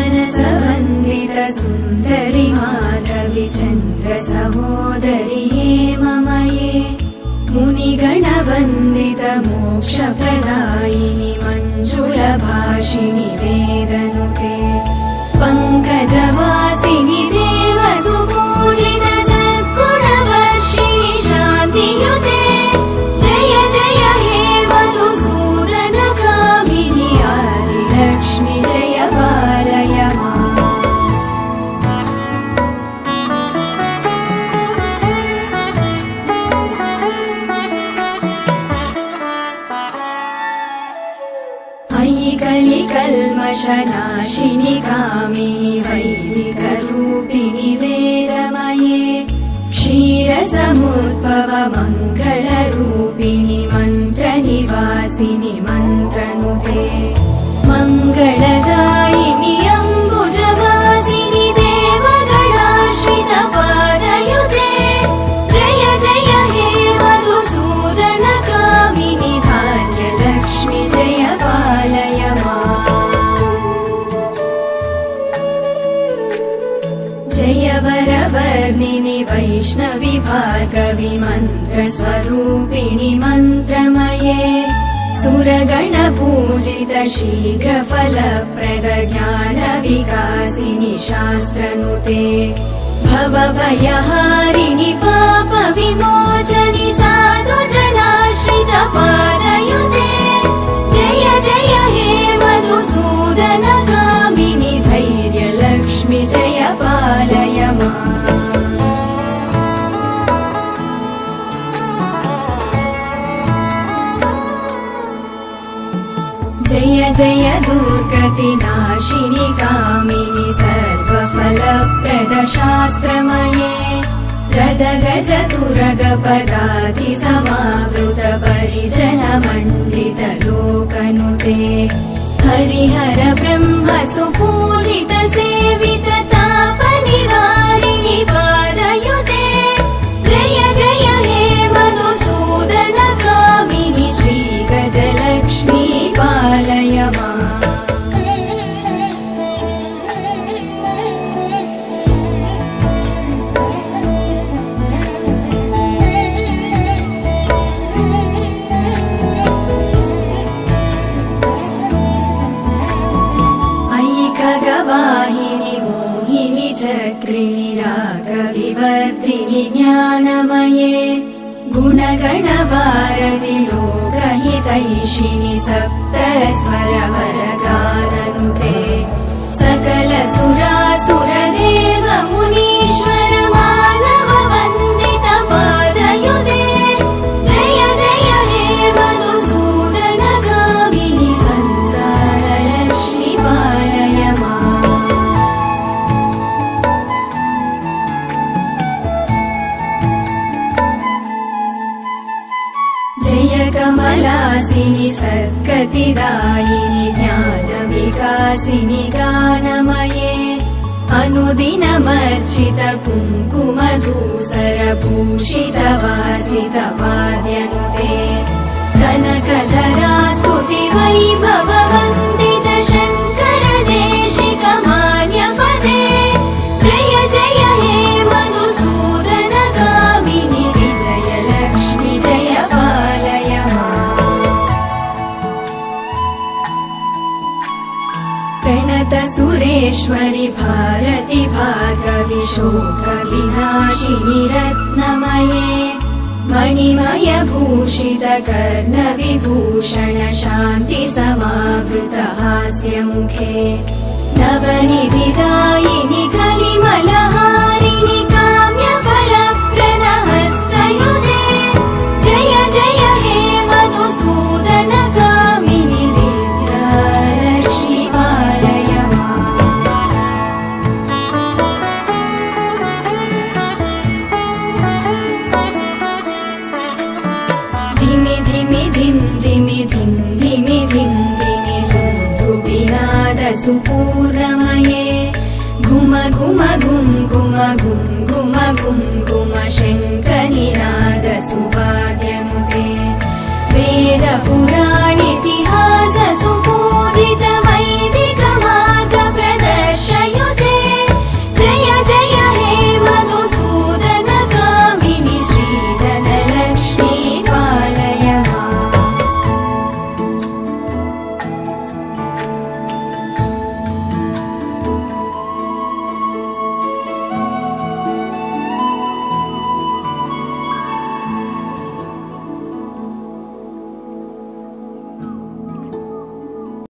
सुमनसवन्दित सुन्दरि माधवि चन्द्र सहोदरि मम ये मुनिगणवन्दित मोक्षप्रदायिनि मञ्जुलभाषिणि वेदनुते पङ्कजवासिनि देवसुपूजित सद्गुणवर्षिणि शान्तियुते जय जय हे मधुसूदन कामिनि आदिलक्ष्मि जय पालय माम्। अयि कलिकल्मषनाशिनि कामिनि वैदिकरूपिणि वेदमये क्षीरसमुद्भव मङ्गलरूपिणि मन्त्रनिवासिनि मन्त्रनुते मङ्गलदायिनि अम्बुजवासिनि देवगणाश्रित पादयुते जय जय हे मधुसूदन कामिनि धान्यलक्ष्मि जय पालय माम्। जय वरवर्णिनि वैष्णवि भार्गवि मन्त्रस्वरूपिणि मन्त्रमये सुरगणपूजित शीघ्रफलप्रद ज्ञानविकासिनि शास्त्रनुते भवभयहारिणि पापविमोचनि साधुजनाश्रित पादयुते जय जय हे मधुसूदन कामिनि धैर्यलक्ष्मि जय पालय माम्। जय जय दुर्गतिनाशिनि कामिनि सर्वफलप्रद शास्त्रमये गदगज तुरगपदाति समावृत परिजनमण्डित लोकनुते हरिहर ब्रह्म सुपूजित सेवित तापनिवारिणि पादयुते जय जय हे मधुसूदन कामिनि श्रीगजलक्ष्मी पालय माम्। अयि खगवाहिनि मोहिनि चक्रिणि रागविवर्धिनि ज्ञानमये गुणगणवारधि लोकहितैषिणि सप्तस्वरवरगाननुते सकल सुरासुरदेव मुनीश्वर मानव वन्दित पादयुते जय जय हे मधुसूदन कामिनि सन्तानलक्ष्मि पालय माम्। जय कमलासिनि सद्गतिदायिनि ज्ञानविकासिनि गानमये अनुदिनमर्चित कुङ्कुमधूसरभूषित वासित वाद्यनुते कनकधरा स्तुति वैभव वन्दित शङ्कर देशिक मान्यपदे जय जय हे मधुसूदन कामिनि विजयलक्ष्मि जय पालय माम्। प्रणत सुरेश्वरि भारति भार्गवि शोकविनाशिनि रत्नमये मणिमय भूषित कर्णविभूषण शान्ति समावृत हास्यमुखे नवनिधिदायिनि कलिमलहारिणि काम्यफलप्रद हस्तयुते जय जय हे मधुसूदन कामिनि विद्यालक्ष्मि पालय माम्। धिमि धिमि धिं धिमि धिं धिमि धिं धिमि धुन्दुभिनाद सुपूर्णमये घुम घुम घुम घुम घुम घुम घुम घुम शङ्खनिनाद सुवाद्यनुते वेदपुरा